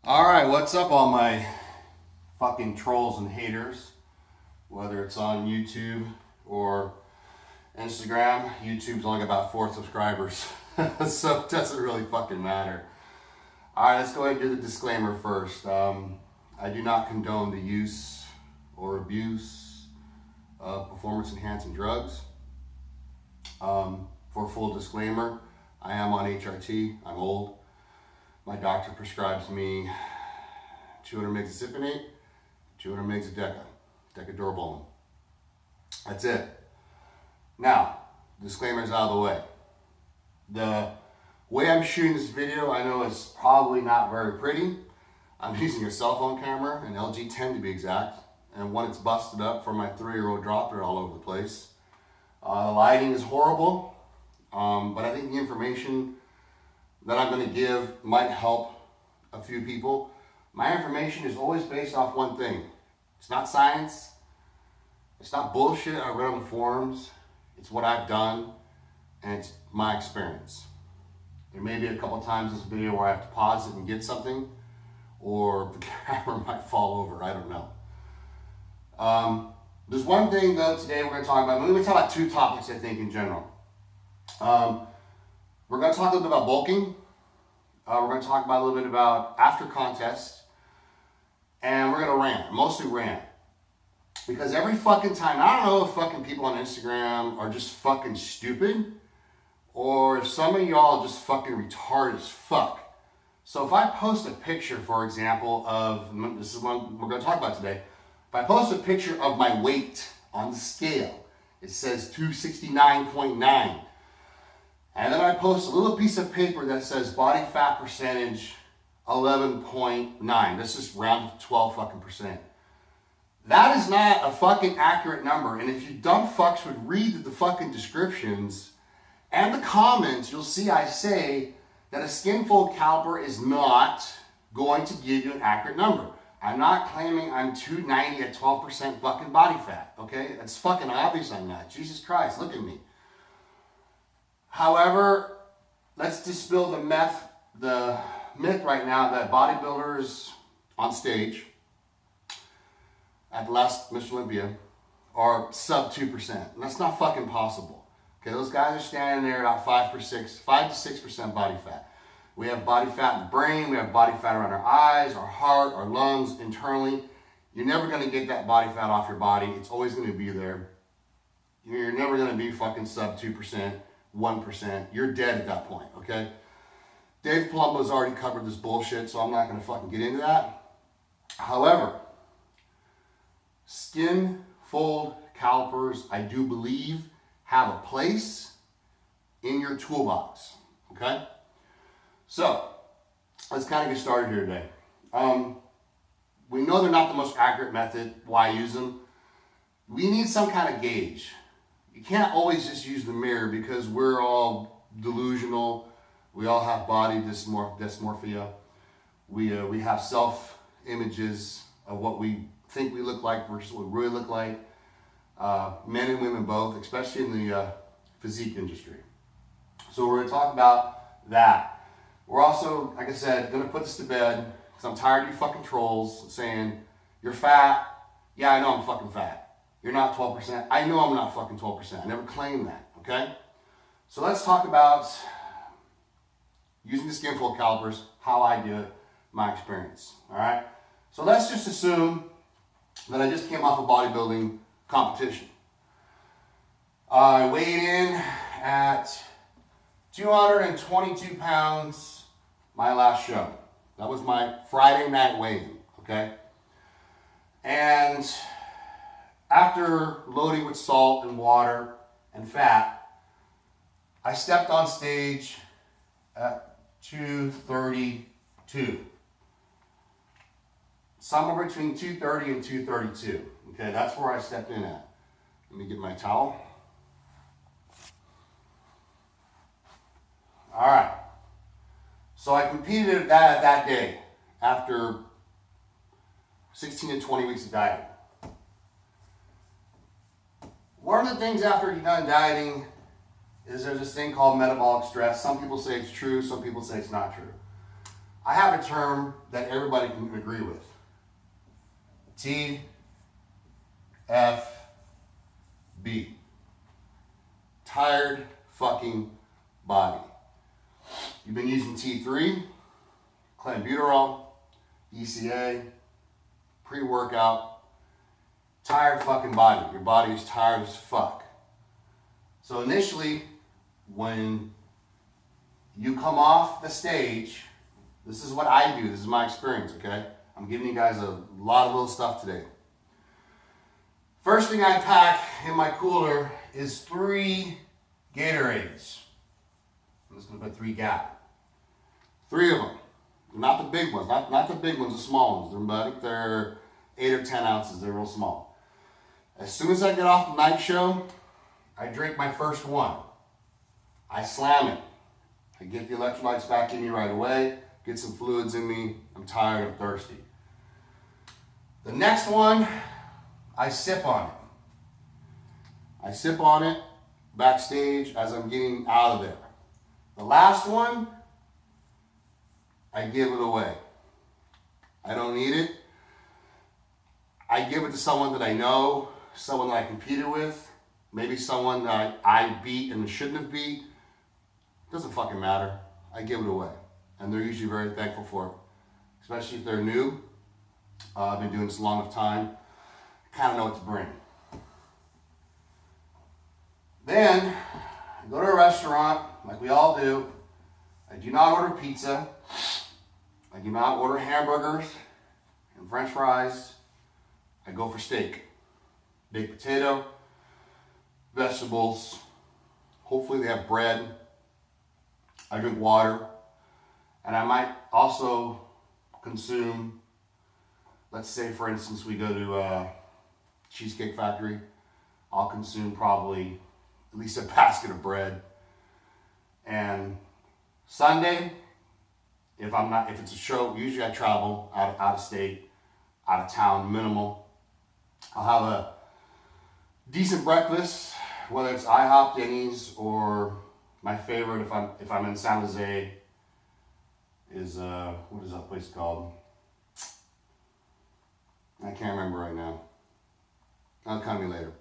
Alright, what's up all my fucking trolls and haters? Whether it's on YouTube or Instagram. YouTube's only got about 4 subscribers, so it doesn't really fucking matter. Alright, let's go ahead and do the disclaimer first. I do not condone the use or abuse of performance enhancing drugs. For full disclaimer, I am on HRT, I'm old. My doctor prescribes me 200 mg of cypionate, 200 mg of decadorbolin. That's it. Now, disclaimer's out of the way. The way I'm shooting this video, I know is probably not very pretty. I'm using a cell phone camera, an LG 10 to be exact, and when it's busted up for my 3-year-old dropped it all over the place. The lighting is horrible, but I think the information that I'm going to give might help a few people. My information is always based off one thing. It's not science. It's not bullshit I read on the forums. It's what I've done, and it's my experience. There may be a couple times in this video where I have to pause it and get something, or the camera might fall over. I don't know. There's one thing though today we're going to talk about. We're going to talk about 2 topics, I think, in general. We're going to talk a little bit about bulking. We're going to talk about a little bit about after contest. And we're going to rant, mostly rant. Because every fucking time, I don't know if fucking people on Instagram are just fucking stupid, or if some of y'all are just fucking retarded as fuck. So if I post a picture, for example, of, this is one we're going to talk about today. If I post a picture of my weight on the scale, it says 269.9. And then I post a little piece of paper that says body fat percentage 11.9. Let's just round it to 12 fucking percent. That is not a fucking accurate number. And if you dumb fucks would read the fucking descriptions and the comments, you'll see I say that a Skinfold caliper is not going to give you an accurate number. I'm not claiming I'm 290 at 12% fucking body fat, okay? That's fucking obvious I'm not. Jesus Christ, look at me. However, let's dispel the myth right now that bodybuilders on stage at the last Mr. Olympia are sub 2%. And that's not fucking possible. Okay, those guys are standing there about 5 to 6% body fat. We have body fat in the brain, we have body fat around our eyes, our heart, our lungs, internally. You're never gonna get that body fat off your body. It's always gonna be there. You're never gonna be fucking sub 2%, 1%. You're dead at that point, okay? Dave Palumbo's already covered this bullshit, so I'm not gonna fucking get into that. However, Skinfold calipers, I do believe, have a place in your toolbox, okay? So, let's kind of get started here today. We know they're not the most accurate method. Why use them? We need some kind of gauge. You can't always just use the mirror because we're all delusional. We all have body dysmorphia. We have self-images of what we think we look like versus what we really look like. Men and women both, especially in the physique industry. So we're going to talk about that. We're also, like I said, going to put this to bed because I'm tired of you fucking trolls saying, you're fat. Yeah, I know I'm fucking fat. You're not 12%. I know I'm not fucking 12%. I never claimed that, okay? So let's talk about using the Skinfold calipers, how I do it, my experience, all right? So let's just assume that I just came off a bodybuilding competition. I weighed in at 222 pounds my last show. That was my Friday night weigh-in, okay? And after loading with salt and water and fat, I stepped on stage at 232. Somewhere between 230 and 232. Okay, that's where I stepped in at. Let me get my towel. All right. So I competed at that day after 16 to 20 weeks of dieting. One of the things after you're done dieting is there's this thing called metabolic stress. Some people say it's true, some people say it's not true. I have a term that everybody can agree with. TFB. Tired fucking body. You've been using T3, clenbuterol, ECA, pre-workout. Tired fucking body. Your body is tired as fuck. So initially, when you come off the stage, this is what I do. This is my experience, okay? I'm giving you guys a lot of little stuff today. First thing I pack in my cooler is 3 Gatorades. I'm just gonna put 3 Gap. 3 of them. Not the big ones, not the big ones, the small ones. I think they're 8 or 10 ounces, they're real small. As soon as I get off the night show, I drink my first one. I slam it. I get the electrolytes back in me right away, get some fluids in me. I'm tired, I'm thirsty. The next one, I sip on it. I sip on it backstage as I'm getting out of there. The last one, I give it away. I don't need it. I give it to someone that I know, someone that I competed with, maybe someone that I beat and shouldn't have beat. Doesn't fucking matter. I give it away. And they're usually very thankful for it. Especially if they're new. I've been doing this a long enough time. I kind of know what to bring. Then, I go to a restaurant, like we all do. I do not order pizza. I do not order hamburgers and French fries. I go for steak. Baked potato, vegetables. Hopefully they have bread. I drink water. And I might also consume, let's say for instance we go to Cheesecake Factory. I'll consume probably at least a basket of bread. And Sunday, if it's a show, usually I travel out of state, out of town, minimal. I'll have a decent breakfast, whether it's IHOP, Denny's, or my favorite if I'm in San Jose is what is that place called? I can't remember right now. That'll come to me later.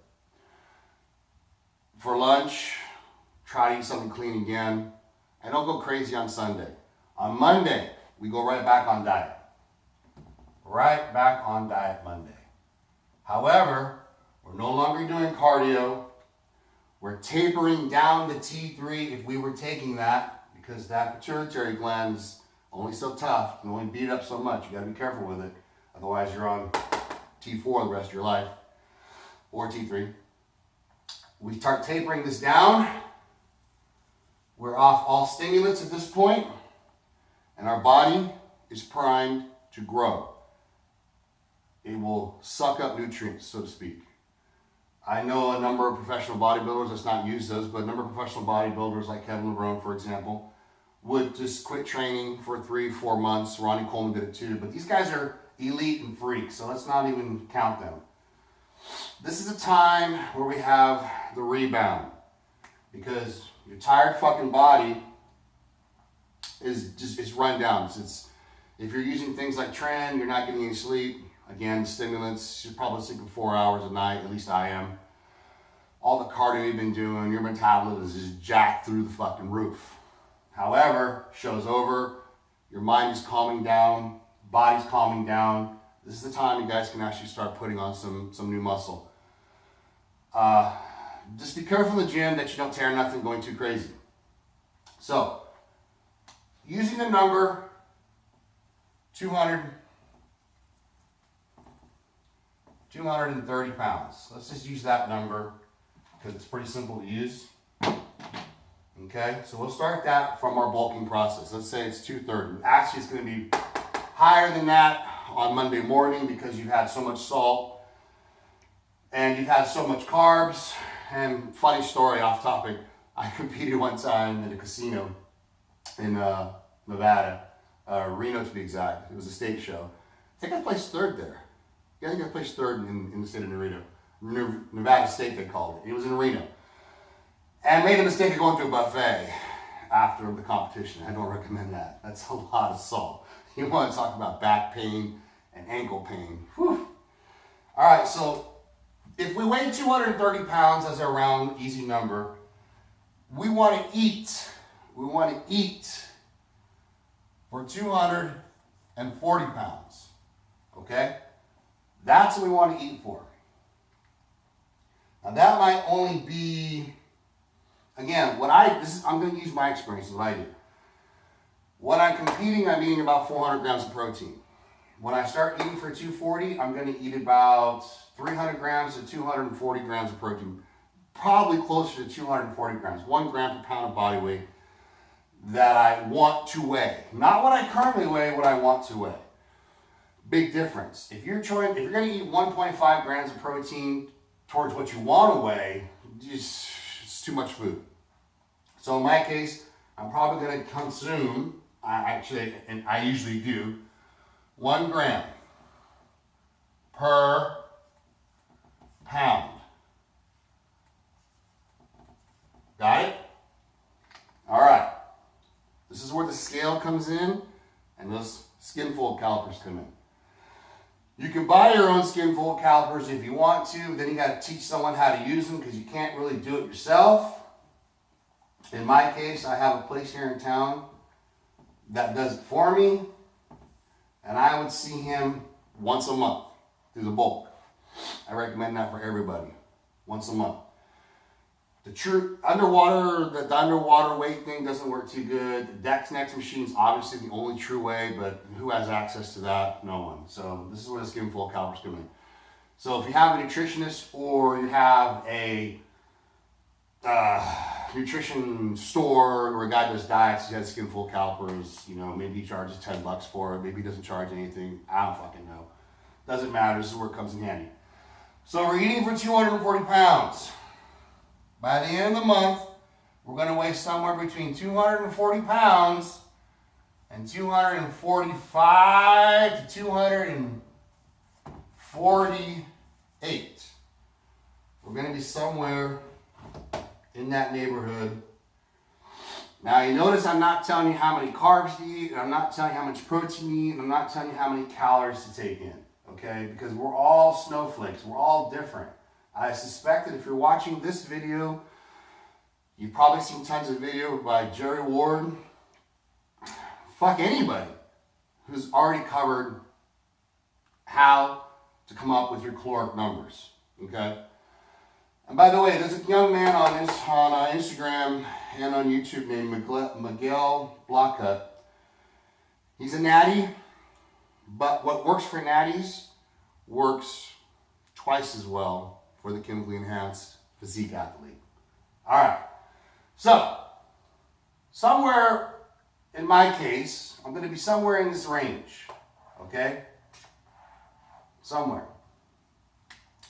For lunch, try to eat something clean again. I don't go crazy on Sunday. On Monday, we go right back on diet. Right back on diet Monday. However, we're no longer doing cardio. We're tapering down the T3 if we were taking that, because that pituitary gland is only so tough. You can only beat it up so much. You gotta be careful with it. Otherwise you're on T4 the rest of your life, or T3. We start tapering this down. We're off all stimulants at this point, and our body is primed to grow. It will suck up nutrients, so to speak. I know a number of professional bodybuilders, let's not use those, but a number of professional bodybuilders like Kevin LeBron, for example, would just quit training for 3-4 months. Ronnie Coleman did it too, but these guys are elite and freaks, so let's not even count them. This is a time where we have the rebound, because your tired fucking body is run down. If you're using things like Tren, you're not getting any sleep. Again, stimulants, you're probably sleeping 4 hours a night, at least I am. All the cardio you've been doing, your metabolism is just jacked through the fucking roof. However, show's over, your mind is calming down, body's calming down. This is the time you guys can actually start putting on some new muscle. Just be careful in the gym that you don't tear nothing going too crazy. So, using the number 230 pounds. Let's just use that number because it's pretty simple to use. Okay, so we'll start that from our bulking process. Let's say it's 230. Actually, it's going to be higher than that on Monday morning because you've had so much salt and you've had so much carbs. And funny story off topic, I competed one time in a casino in Nevada, Reno to be exact. It was a state show. I think I placed third there. Yeah, I think I placed third in the state of Reno. Nevada State, they called it. It was in Reno. And made the mistake of going to a buffet after the competition. I don't recommend that. That's a lot of salt. You want to talk about back pain and ankle pain. Whew. All right, so if we weigh 230 pounds as a round, easy number, we want to eat. We want to eat for 240 pounds. Okay? That's what we want to eat for. Now that might only be, again, I'm going to use my experience, what I do. When I'm competing, I'm eating about 400 grams of protein. When I start eating for 240, I'm going to eat about 300 grams to 240 grams of protein. Probably closer to 240 grams, 1 gram per pound of body weight that I want to weigh. Not what I currently weigh, what I want to weigh. Big difference. If you're going to eat 1.5 grams of protein towards what you want to weigh, it's too much food. So in my case, I'm probably going to consume, and I usually do, 1 gram per pound. Got it? All right. This is where the scale comes in and those Skinfold calipers come in. You can buy your own Skinfold calipers if you want to, then you got to teach someone how to use them because you can't really do it yourself. In my case, I have a place here in town that does it for me, and I would see him once a month through the bulk. I recommend that for everybody, once a month. The underwater weight thing doesn't work too good. The Dex Next machine's obviously the only true way, but who has access to that? No one. So this is where the Skinfold calipers come in. So if you have a nutritionist or you have a nutrition store where a guy does diets, he has Skinfold calipers, maybe he charges $10 for it, maybe he doesn't charge anything. I don't fucking know. Doesn't matter. This is where it comes in handy. So we're eating for 240 pounds. By the end of the month, we're going to weigh somewhere between 240 pounds and 245 to 248. We're going to be somewhere in that neighborhood. Now you notice I'm not telling you how many carbs to eat, and I'm not telling you how much protein to eat, and I'm not telling you how many calories to take in, okay? Because we're all snowflakes, we're all different. I suspect that if you're watching this video, you've probably seen tons of video by Jerry Ward. Fuck anybody who's already covered how to come up with your caloric numbers, okay? And by the way, there's a young man on Instagram and on YouTube named Miguel Blacutt. He's a natty, but what works for natties works twice as well for the chemically enhanced physique athlete. All right, so somewhere in my case, I'm going to be somewhere in this range, okay? Somewhere.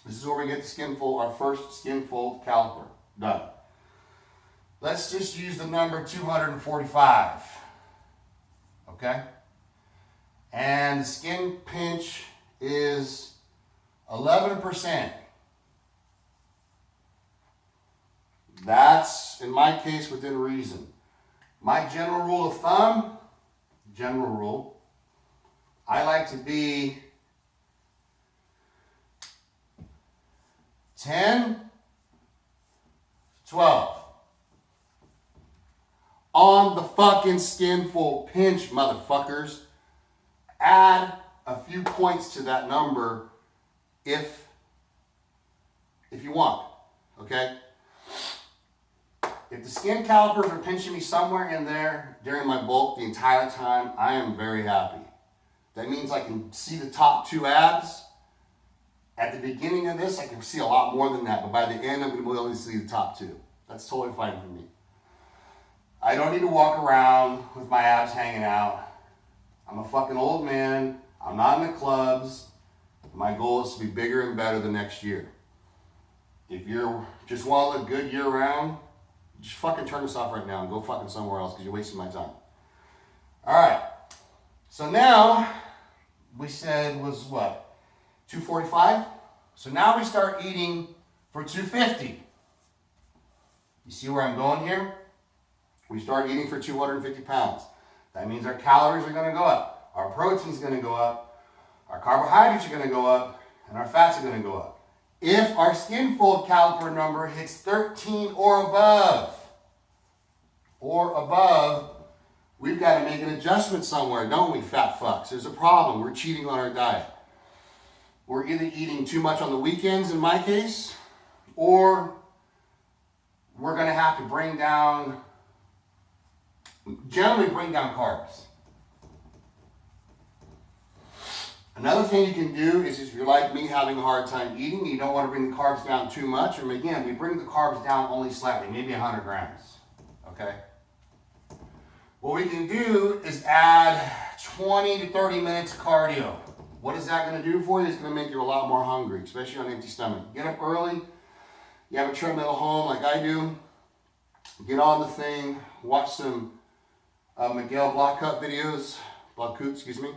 This is where we get the Skinfold, our first Skinfold caliper done. Let's just use the number 245, okay? And the skin pinch is 11%. That's, in my case, within reason. My general rule of thumb, I like to be 10, 12. On the fucking Skinfold pinch, motherfuckers. Add a few points to that number if you want, okay? If the skin calipers are pinching me somewhere in there during my bulk the entire time, I am very happy. That means I can see the top 2 abs. At the beginning of this, I can see a lot more than that, but by the end, I'm going to be able to see the top 2. That's totally fine for me. I don't need to walk around with my abs hanging out. I'm a fucking old man. I'm not in the clubs. My goal is to be bigger and better the next year. If you just want to look good year round, just fucking turn this off right now and go fucking somewhere else because you're wasting my time. All right. So now, we said was what? 245? So now we start eating for 250. You see where I'm going here? We start eating for 250 pounds. That means our calories are going to go up. our protein's going to go up, our carbohydrates are going to go up, and our fats are going to go up. If our Skinfold caliper number hits 13 or above, we've got to make an adjustment somewhere, don't we, fat fucks? There's a problem. We're cheating on our diet. We're either eating too much on the weekends, in my case, or we're going to have to generally bring down carbs. Another thing you can do is if you're like me having a hard time eating, you don't want to bring the carbs down too much, or again, we bring the carbs down only slightly, maybe 100 grams, okay? What we can do is add 20 to 30 minutes of cardio. What is that going to do for you? It's going to make you a lot more hungry, especially on an empty stomach. Get up early, you have a treadmill at home like I do, get on the thing, watch some Miguel Blacutt videos, excuse me.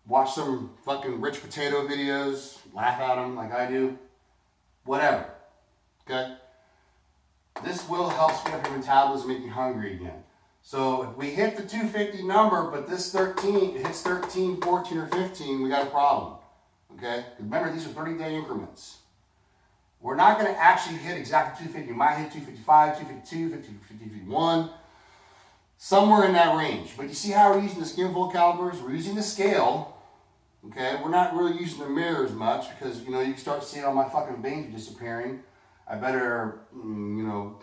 Watch some fucking rich potato videos, laugh at them like I do, whatever, okay? This will help speed up your metabolism, make you hungry again. So if we hit the 250 number, but this 13, it hits 13, 14, or 15, we got a problem, okay? Remember, these are 30-day increments. We're not going to actually hit exactly 250. We might hit 255, 252, 251, somewhere in that range. But you see how we're using the Skinfold calipers? We're using the scale, okay? We're not really using the mirror as much because, you know, you can start seeing all my fucking veins are disappearing. I better, you know,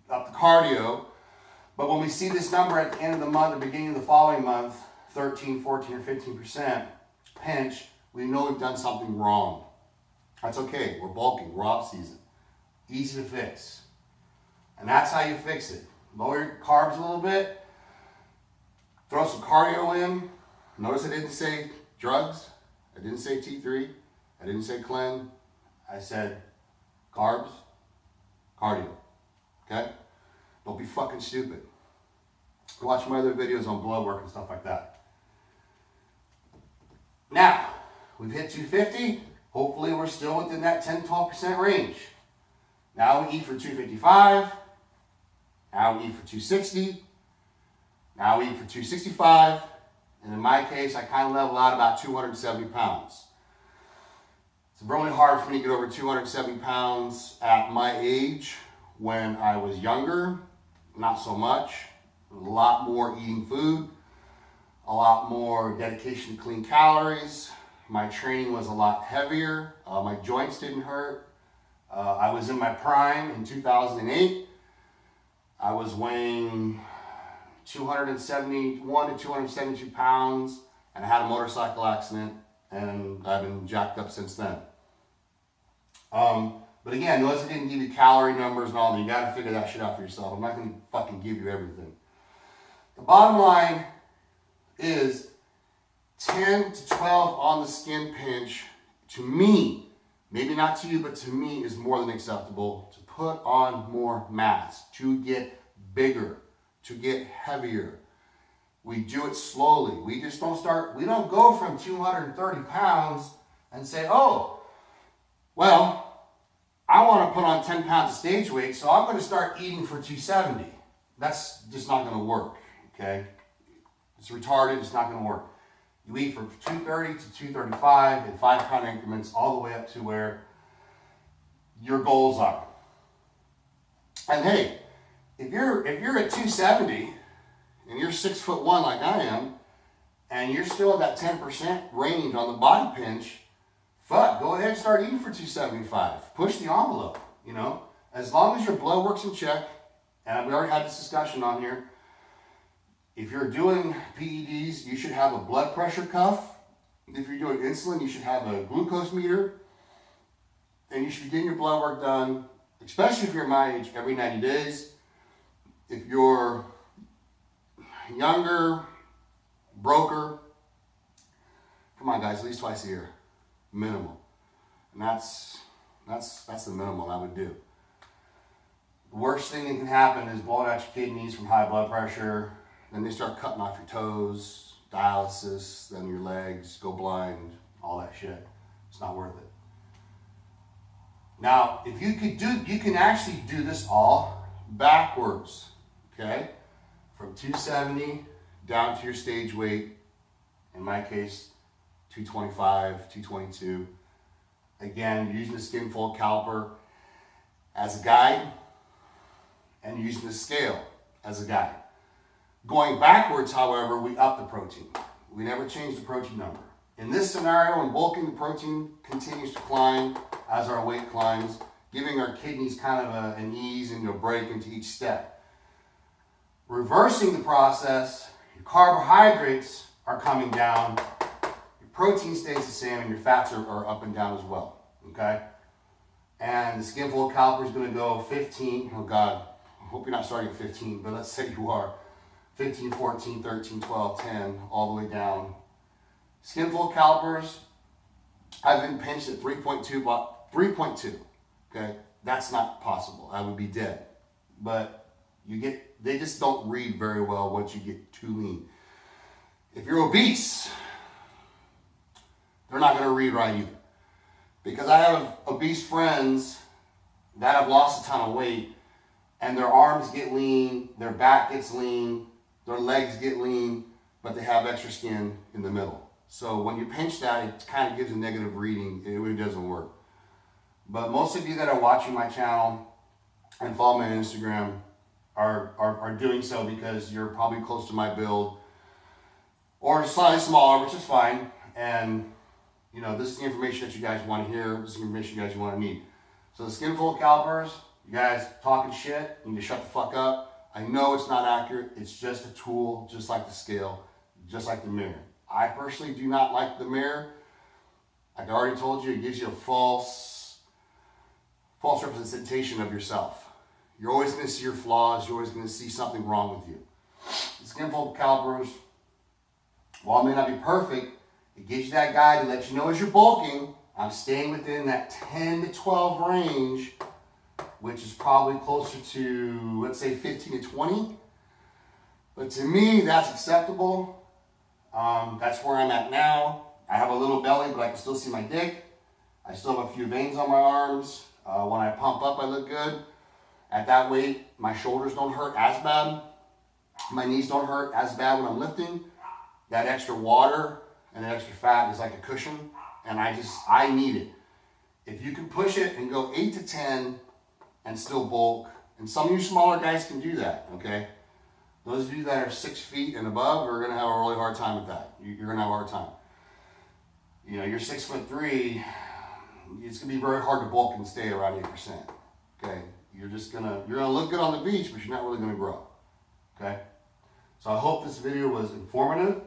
up the cardio. But when we see this number at the end of the month or beginning of the following month, 13, 14, or 15% pinch, we know we've done something wrong. That's okay. We're bulking. We're off season. Easy to fix. And that's how you fix it. Lower your carbs a little bit. Throw some cardio in. Notice I didn't say drugs. I didn't say T3. I didn't say cleanse. I said carbs, cardio. Okay? Don't be fucking stupid. Watch my other videos on blood work and stuff like that. Now, we've hit 250. Hopefully we're still within that 10-12% range. Now we eat for 255. Now we eat for 260. Now we eat for 265. And in my case, I kind of level out about 270 pounds. It's really hard for me to get over 270 pounds at my age. When I was younger, not so much. A lot more eating food. A lot more dedication to clean calories. My training was a lot heavier. My joints didn't hurt. I was in my prime in 2008. I was weighing 271 to 272 pounds, and I had a motorcycle accident, and I've been jacked up since then. But again, notice I didn't give you calorie numbers and all that. You got to figure that shit out for yourself. I'm not going to fucking give you everything. The bottom line is 10 to 12 on the skin pinch, to me, maybe not to you, but to me is more than acceptable to put on more mass, to get bigger, to get heavier. We do it slowly. We just don't go from 230 pounds and say, oh, well, I want to put on 10 pounds of stage weight, so I'm going to start eating for 270. That's just not going to work, okay? It's retarded. It's not going to work. You eat from 230 to 235 in 5-pound increments all the way up to where your goals are. And hey, if you're at 270 and you're 6'1" like I am, and you're still at that 10% range on the body pinch, fuck, go ahead and start eating for 275. Push the envelope, you know. As long as your blood work's in check, and we already had this discussion on here, if you're doing PEDs, you should have a blood pressure cuff. If you're doing insulin, you should have a glucose meter. And you should be getting your blood work done, especially if you're my age, every 90 days. If you're younger, broker, come on guys, at least twice a year, minimum. And that's the minimum I would do. The worst thing that can happen is blowing out your kidneys from high blood pressure. Then they start cutting off your toes, dialysis, then your legs, go blind, all that shit. It's not worth it. Now, if you can actually do this all backwards, okay? From 270 down to your stage weight. In my case, 225, 222. Again, using the Skinfold caliper as a guide and using the scale as a guide. Going backwards, however, we up the protein. We never change the protein number. In this scenario, when bulking, the protein continues to climb as our weight climbs, giving our kidneys kind of an ease and a break into each step. Reversing the process, your carbohydrates are coming down, your protein stays the same, and your fats are up and down as well, okay? And the Skinfold caliper is gonna go 15, oh God, I hope you're not starting at 15, but let's say you are. 15, 14, 13, 12, 10, all the way down. Skinfold calipers, I've been pinched at 3.2, okay? That's not possible, I would be dead. But they just don't read very well once you get too lean. If you're obese, they're not gonna read right either. Because I have obese friends that have lost a ton of weight and their arms get lean, their back gets lean, their legs get lean, but they have extra skin in the middle. So when you pinch that, it kind of gives a negative reading. It really doesn't work. But most of you that are watching my channel and follow me on Instagram are doing so because you're probably close to my build or slightly smaller, which is fine. And you know, this is the information that you guys want to hear. This is the information you guys want to need. So the Skinfold calipers, you guys talking shit, you need to shut the fuck up. I know it's not accurate. It's just a tool, just like the scale, just like the mirror. I personally do not like the mirror. Like I already told you, it gives you a false representation of yourself. You're always going to see your flaws. You're always going to see something wrong with you. The Skinfold calipers, while it may not be perfect, it gives you that guide to let you know as you're bulking, I'm staying within that 10 to 12 range, which is probably closer to, let's say, 15 to 20. But to me, that's acceptable. That's where I'm at now. I have a little belly, but I can still see my dick. I still have a few veins on my arms. When I pump up, I look good. At that weight, my shoulders don't hurt as bad. My knees don't hurt as bad when I'm lifting. That extra water and that extra fat is like a cushion, and I need it. If you can push it and go 8 to 10 and still bulk, and some of you smaller guys can do that, okay? Those of you that are 6 feet and above are gonna have a really hard time with that. You're gonna have a hard time. You know, you're 6'3", it's gonna be very hard to bulk and stay around 8%, okay? You're gonna look good on the beach, but you're not really gonna grow, okay? So I hope this video was informative.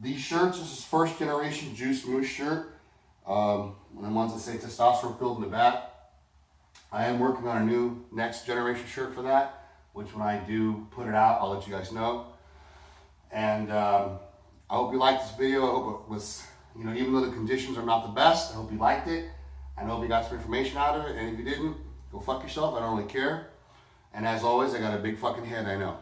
These shirts, this is first generation Juice Moose shirt. One of the ones that say testosterone filled in the back. I am working on a new next generation shirt for that, which when I do put it out, I'll let you guys know. And I hope you liked this video. I hope it was, you know, even though the conditions are not the best, I hope you liked it. I hope you got some information out of it. And if you didn't, go fuck yourself. I don't really care. And as always, I got a big fucking head, I know.